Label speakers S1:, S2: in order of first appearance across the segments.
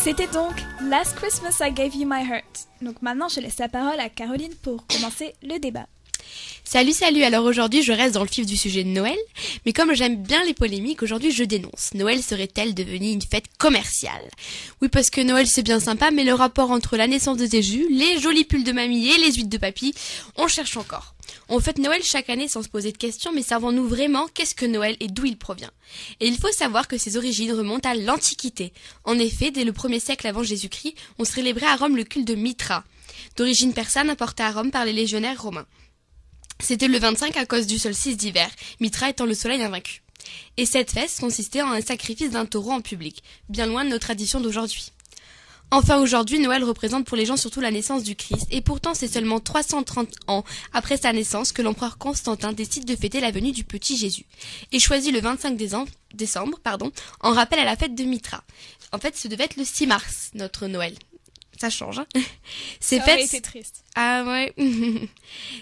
S1: C'était donc Last Christmas I Gave You My Heart. Donc maintenant, je laisse la parole à Caroline pour commencer le débat.
S2: Salut, alors aujourd'hui je reste dans le vif du sujet de Noël, mais comme j'aime bien les polémiques, aujourd'hui je dénonce. Noël serait-elle devenue une fête commerciale? Oui, parce que Noël c'est bien sympa, mais le rapport entre la naissance de Jésus, les jolis pulls de mamie et les huîtres de papy, on cherche encore. On fête Noël chaque année sans se poser de questions, mais savons-nous vraiment qu'est-ce que Noël et d'où il provient? Et il faut savoir que ses origines remontent à l'Antiquité. En effet, dès le 1er siècle avant Jésus-Christ, on célébrait à Rome le culte de Mithra, d'origine persane importé à Rome par les légionnaires romains. C'était le 25 à cause du solstice d'hiver, Mithra étant le soleil invaincu. Et cette fête consistait en un sacrifice d'un taureau en public, bien loin de nos traditions d'aujourd'hui. Enfin aujourd'hui, Noël représente pour les gens surtout la naissance du Christ, et pourtant c'est seulement 330 ans après sa naissance que l'empereur Constantin décide de fêter la venue du petit Jésus, et choisit le 25 décembre, en rappel à la fête de Mithra. En fait, ce devait être le 6 mars, notre Noël. Ça change, hein.
S1: Ça aurait été triste.
S2: Ah ouais.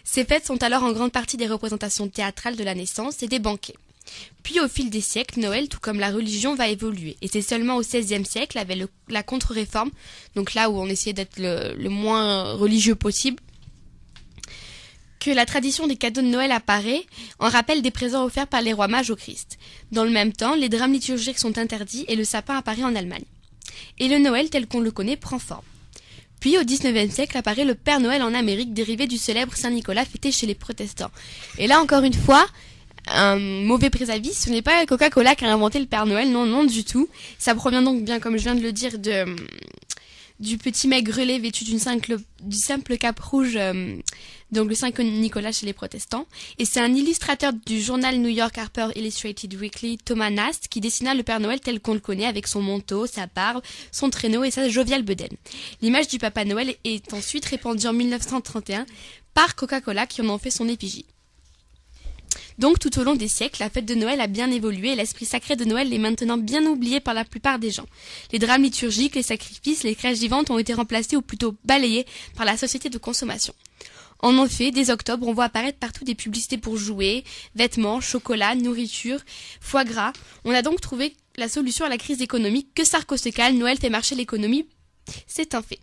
S2: Ces fêtes sont alors en grande partie des représentations théâtrales de la naissance et des banquets. Puis au fil des siècles, Noël, tout comme la religion, va évoluer. Et c'est seulement au XVIe siècle, avec la contre-réforme, donc là où on essayait d'être le moins religieux possible, que la tradition des cadeaux de Noël apparaît, en rappel des présents offerts par les rois mages au Christ. Dans le même temps, les drames liturgiques sont interdits et le sapin apparaît en Allemagne. Et le Noël tel qu'on le connaît prend forme. Puis au XIXe siècle apparaît le Père Noël en Amérique, dérivé du célèbre Saint-Nicolas fêté chez les protestants. Et là encore une fois, un mauvais présavis, ce n'est pas Coca-Cola qui a inventé le Père Noël, non du tout. Ça provient donc bien, comme je viens de le dire, du petit mec grelé vêtu du simple cap rouge, donc le Saint-Nicolas chez les protestants. Et c'est un illustrateur du journal New York Harper Illustrated Weekly, Thomas Nast, qui dessina le Père Noël tel qu'on le connaît, avec son manteau, sa barbe, son traîneau et sa joviale bedaine. L'image du Papa Noël est ensuite répandue en 1931 par Coca-Cola, qui en ont fait son effigie. Donc tout au long des siècles, la fête de Noël a bien évolué et l'esprit sacré de Noël est maintenant bien oublié par la plupart des gens. Les drames liturgiques, les sacrifices, les crèches vivantes ont été remplacés ou plutôt balayés par la société de consommation. En effet, dès octobre, on voit apparaître partout des publicités pour jouets, vêtements, chocolat, nourriture, foie gras. On a donc trouvé la solution à la crise économique. Que Sarko se calme, Noël fait marcher l'économie, c'est un fait.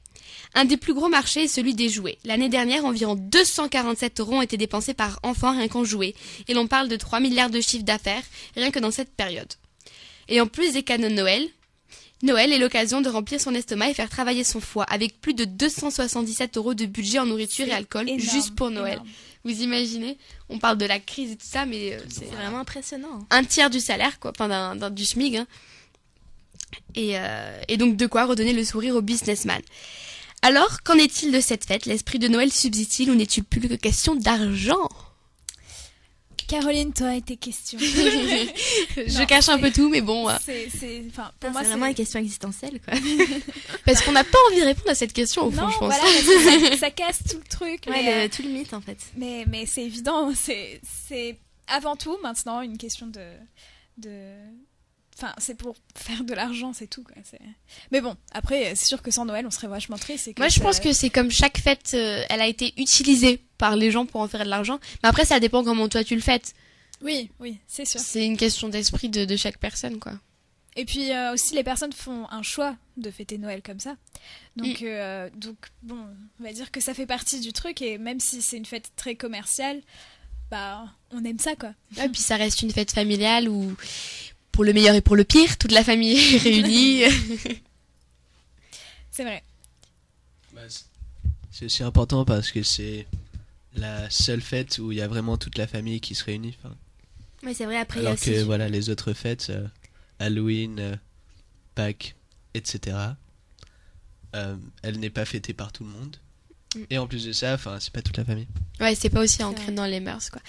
S2: Un des plus gros marchés est celui des jouets. L'année dernière, environ 247 € ont été dépensés par enfant rien qu'en jouets. Et l'on parle de 3 milliards de chiffres d'affaires, rien que dans cette période. Et en plus des cadeaux de Noël, Noël est l'occasion de remplir son estomac et faire travailler son foie, avec plus de 277 € de budget en nourriture et alcool, énorme, juste pour Noël. Énorme. Vous imaginez? On parle de la crise et tout ça, mais
S3: c'est vraiment impressionnant.
S2: Un tiers du salaire, quoi, enfin du SMIC, hein. Et donc de quoi redonner le sourire aux businessmen. Alors, qu'en est-il de cette fête? L'esprit de Noël subsiste-t-il ou n'est-il plus que question d'argent?
S1: Caroline, toi et tes questions.
S2: Je cache un peu tout, mais bon.
S3: Pour moi, c'est vraiment une question existentielle, quoi.
S2: Parce qu'on n'a pas envie de répondre à cette question, au fond, je pense.
S1: Voilà, ça casse tout le truc.
S3: Ouais, tout le mythe, en fait.
S1: Mais c'est évident, c'est avant tout maintenant une question Enfin, c'est pour faire de l'argent, c'est tout, quoi. Mais bon, après, c'est sûr que sans Noël, on serait vachement triste.
S2: Moi, je pense que c'est comme chaque fête, elle a été utilisée par les gens pour en faire de l'argent. Mais après, ça dépend comment toi tu le fêtes.
S1: Oui, c'est sûr.
S2: C'est une question d'esprit de chaque personne, quoi.
S1: Et puis aussi, les personnes font un choix de fêter Noël comme ça. Donc bon, on va dire que ça fait partie du truc. Et même si c'est une fête très commerciale, bah, on aime ça, quoi.
S2: Et puis ça reste une fête familiale où... Pour le meilleur et pour le pire, toute la famille est réunie.
S1: C'est vrai.
S4: C'est aussi important parce que c'est la seule fête où il y a vraiment toute la famille qui se réunit.
S3: Oui, c'est vrai. Après,
S4: alors que voilà, les autres fêtes, Halloween, Pâques, etc., elle n'est pas fêtée par tout le monde. Et en plus de ça, c'est pas toute la famille.
S2: Ouais, c'est pas aussi ancré dans les mœurs, quoi.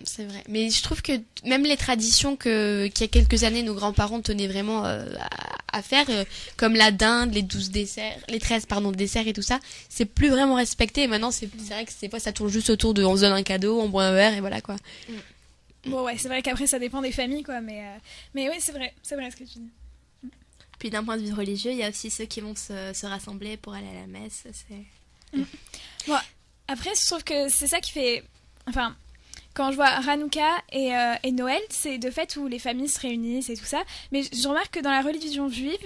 S2: C'est vrai. Mais je trouve que même les traditions qu'il y a quelques années, nos grands-parents tenaient vraiment à faire, comme la dinde, les 13 desserts et tout ça, c'est plus vraiment respecté. Et maintenant, c'est vrai que des fois, ça tourne juste autour de on se donne un cadeau, on boit un verre et voilà, quoi.
S1: Bon, ouais, c'est vrai qu'après, ça dépend des familles, quoi. Mais oui, c'est vrai ce que tu dis.
S3: Puis d'un point de vue religieux, il y a aussi ceux qui vont se rassembler pour aller à la messe.
S1: Bon, après, je trouve que c'est ça qui fait... Enfin, quand je vois Hanouka et Noël, c'est de fait où les familles se réunissent et tout ça. Mais je remarque que dans la religion juive,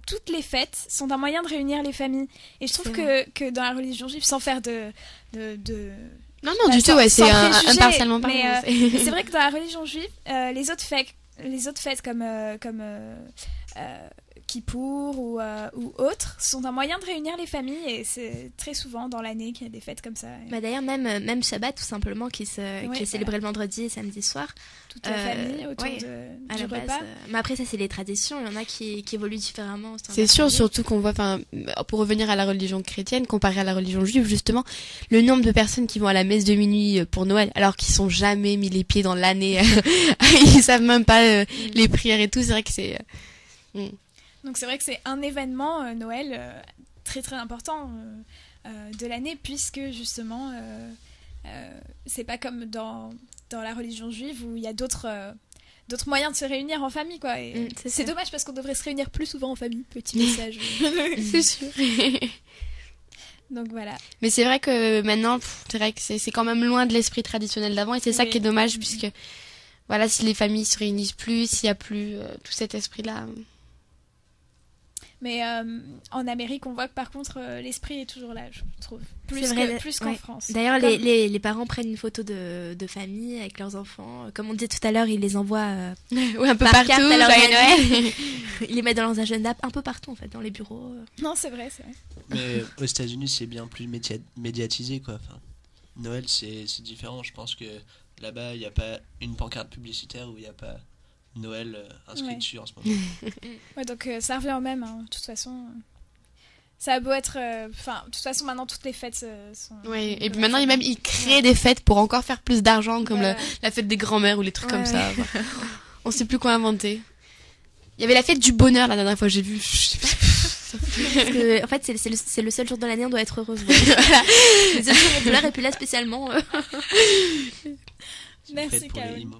S1: toutes les fêtes sont un moyen de réunir les familles. Et je trouve que dans la religion juive, sans faire de
S2: non, du tout, ouais, c'est impartialement parlé.
S1: Mais c'est vrai que dans la religion juive, les autres fêtes comme Kippour ou autres sont un moyen de réunir les familles, et c'est très souvent dans l'année qu'il y a des fêtes comme ça.
S3: D'ailleurs, même Shabbat, tout simplement, qui est célébré le vendredi et samedi soir.
S1: Toute la famille autour du repas.
S3: Mais après, ça, c'est les traditions. Il y en a qui évoluent différemment.
S2: C'est sûr, surtout qu'on voit, pour revenir à la religion chrétienne, comparé à la religion juive, justement, le nombre de personnes qui vont à la messe de minuit pour Noël, alors qu'ils sont jamais mis les pieds dans l'année, ils savent même pas les prières et tout, c'est vrai que c'est...
S1: Donc c'est vrai que c'est un événement, Noël, très très important de l'année, puisque justement, c'est pas comme dans la religion juive où il y a d'autres moyens de se réunir en famille, quoi. Et c'est dommage parce qu'on devrait se réunir plus souvent en famille. Petit message.
S2: C'est sûr.
S1: Donc voilà.
S2: Mais c'est vrai que maintenant, c'est vrai que c'est quand même loin de l'esprit traditionnel d'avant, et c'est ça qui est dommage, puisque voilà, si les familles se réunissent plus, s'il y a plus tout cet esprit-là.
S1: Mais en Amérique, on voit que par contre, l'esprit est toujours là, je trouve. Plus qu'en France.
S3: D'ailleurs, les parents prennent une photo de famille avec leurs enfants. Comme on disait tout à l'heure, ils les envoient
S2: un peu partout,
S3: à leur
S2: Noël.
S3: Ils les mettent dans leurs agendas un peu partout, en fait, dans les bureaux.
S1: Non, c'est vrai.
S4: Mais aux États-Unis, c'est bien plus médiatisé, quoi. Noël, c'est différent. Je pense que là-bas, il n'y a pas une pancarte publicitaire où il n'y a pas Noël inscrit dessus en ce moment.
S1: Ouais, donc ça revient au même, hein, de toute façon. Ça a beau être... de toute façon, maintenant, toutes les fêtes sont...
S2: Oui, et puis maintenant, ils créent des fêtes pour encore faire plus d'argent, comme la fête des grands-mères ou les trucs comme ça. On sait plus quoi inventer. Il y avait la fête du bonheur la dernière fois, j'ai vu.
S3: Parce que, en fait, c'est le seul jour de l'année, on doit être heureuse. Voilà. Les autres jours, on pleure, et puis là, spécialement...
S1: Merci, Caroline.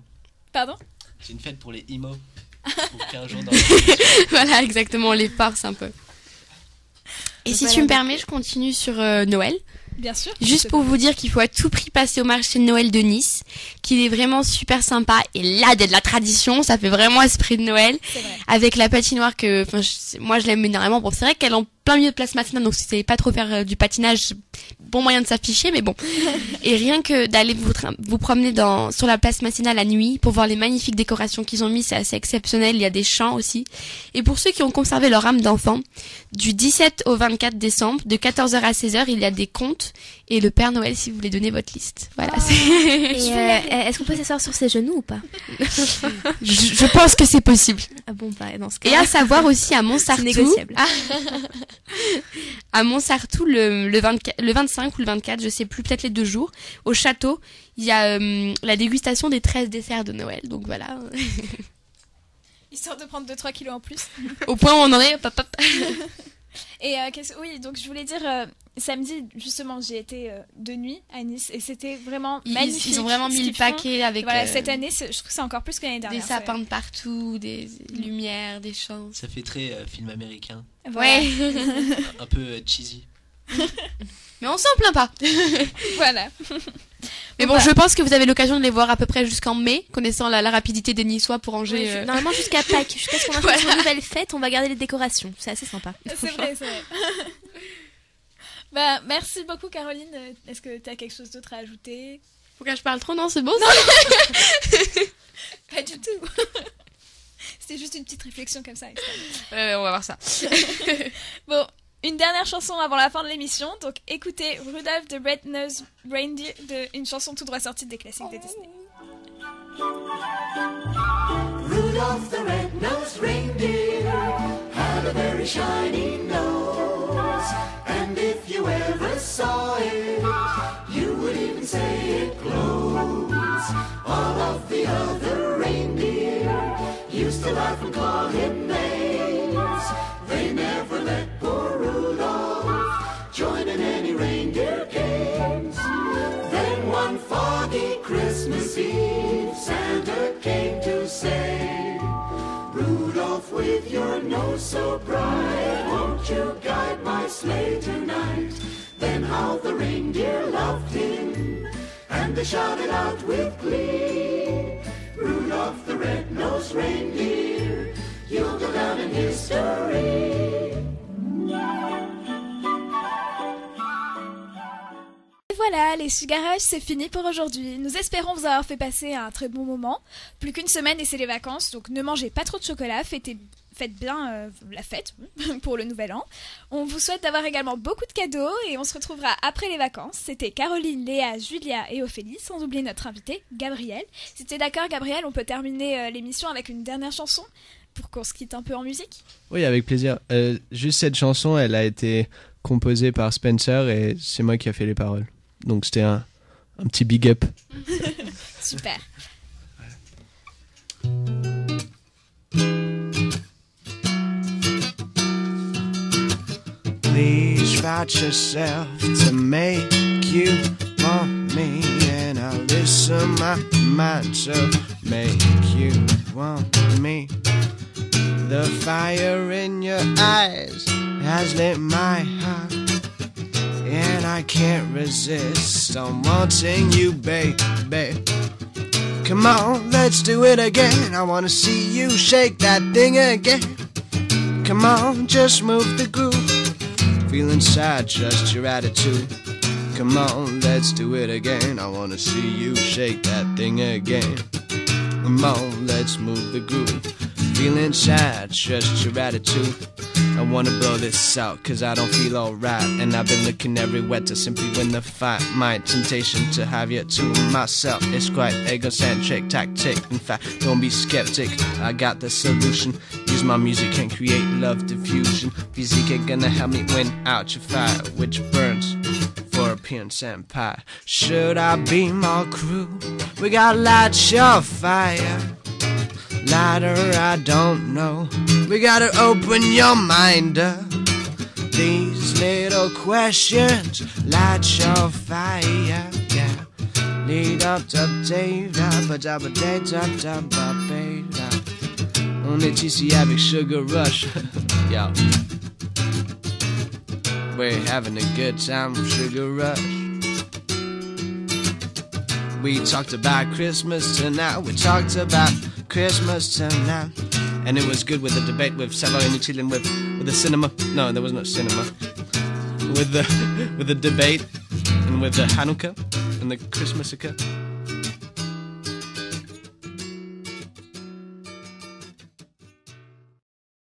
S1: Pardon ?
S4: C'est une fête pour les emo. Pour 15 jours dans
S2: Voilà, exactement, on les farce un peu. Et si tu me permets, je continue sur Noël.
S1: Bien sûr.
S2: Juste pour vous dire qu'il faut à tout prix passer au marché de Noël de Nice, qu'il est vraiment super sympa. Et là, il y a de la tradition, ça fait vraiment esprit de Noël.
S1: C'est vrai.
S2: Avec la patinoire que, moi je l'aime énormément. Bon, c'est vrai qu'elle est en plein milieu de Place Masséna, donc si vous savez pas trop faire du patinage, bon moyen de s'afficher, mais bon. Et rien que d'aller vous promener sur la Place Masséna la nuit pour voir les magnifiques décorations qu'ils ont mis, c'est assez exceptionnel. Il y a des chants aussi. Et pour ceux qui ont conservé leur âme d'enfant, du 17 au 24 décembre, de 14h à 16h, il y a des contes et le Père Noël si vous voulez donner votre liste. Voilà.
S3: Et est-ce qu'on peut s'asseoir sur ses genoux ou pas?
S2: Je pense que c'est possible.
S3: Ah bon, dans ce cas.
S2: Et à savoir aussi à Montsartou.
S3: C'est négociable.
S2: À Montsartou, le 25 ou le 24, je sais plus, peut-être les 2 jours, au château, il y a la dégustation des 13 desserts de Noël. Donc voilà.
S1: Histoire de prendre 2-3 kilos en plus.
S2: Au point où on en est, hop, hop.
S1: Et oui, donc je voulais dire, samedi, justement, j'ai été de nuit à Nice et c'était vraiment magnifique.
S2: Ils ont vraiment mis le paquet avec...
S1: Voilà, cette année, je trouve que c'est encore plus que l'année dernière.
S2: Des sapins de partout, des lumières, des chants.
S4: Ça fait très film américain.
S1: Voilà.
S2: Ouais.
S4: Un peu cheesy.
S2: Mais on s'en plaint pas.
S1: Voilà.
S2: Mais bon, je pense que vous avez l'occasion de les voir à peu près jusqu'en mai, connaissant la rapidité des Niçois pour ranger...
S3: Oui, normalement jusqu'à Pâques, jusqu'à ce qu'on fasse une nouvelle fête, on va garder les décorations. C'est assez sympa.
S1: C'est vrai. Bah, merci beaucoup, Caroline. Est-ce que tu as quelque chose d'autre à ajouter?
S2: Faut que je parle trop? Non, c'est bon ça.
S1: Pas du tout. C'était juste une petite réflexion comme ça.
S2: On va voir ça.
S1: Bon, une dernière chanson avant la fin de l'émission. Donc écoutez Rudolph the Red-Nosed Reindeer, une chanson tout droit sortie des classiques de Disney.
S5: Rudolph the red-nosed reindeer had a very shiny nose, and if you ever call him names. They never let poor Rudolph join in any reindeer games. Then one foggy Christmas Eve, Santa came to say, Rudolph, with your nose so bright, won't you guide my sleigh tonight? Then how the reindeer loved him, and they shouted out with glee, Rudolph the red-nosed reindeer, you'll go down in history.
S1: Et voilà, les Sugarages, c'est fini pour aujourd'hui. Nous espérons vous avoir fait passer un très bon moment. Plus qu'une semaine et c'est les vacances, donc ne mangez pas trop de chocolat, faites bien la fête pour le nouvel an. On vous souhaite d'avoir également beaucoup de cadeaux et on se retrouvera après les vacances. C'était Caroline, Léa, Julia et Ophélie, sans oublier notre invité, Gabriel. Si tu es d'accord, Gabriel, on peut terminer l'émission avec une dernière chanson pour qu'on se quitte un peu en musique.
S4: Oui, avec plaisir. Juste cette chanson, elle a été composée par Spencer et c'est moi qui a fait les paroles. Donc c'était un petit big up.
S1: Super.
S4: Please write yourself to make you want me, and I'll listen my mind to make you want me. The fire in your eyes has lit my heart, and I can't resist on wanting you, baby. Come on, let's do it again. I wanna see you shake that thing again. Come on, just move the groove. Feel inside, just your attitude. Come on, let's do it again. I wanna see you shake that thing again. Come on, let's move the groove. Feel inside, just your attitude. I wanna blow this out, cause I don't feel alright. And I've been looking everywhere to simply win the fight. My temptation to have you to myself is quite egocentric tactic. In fact, don't be skeptic, I got the solution. Use my music and create love diffusion. Music ain't gonna help me win out your fire, which burns for appearance and pie. Should I be more cruel? We gotta light your fire. Lighter, I don't know. We gotta open your mind up. These little questions light your fire, yeah. Lead up to data, but on est ici avec Sugar Rush. Yo. We're having a good time with Sugar Rush. We talked about Christmas tonight. We talked about Christmas tonight. And it was good with the debate with Savo and New Zealand with the cinema. No, there was no cinema. With the debate and with the Hanukkah and the Christmasica.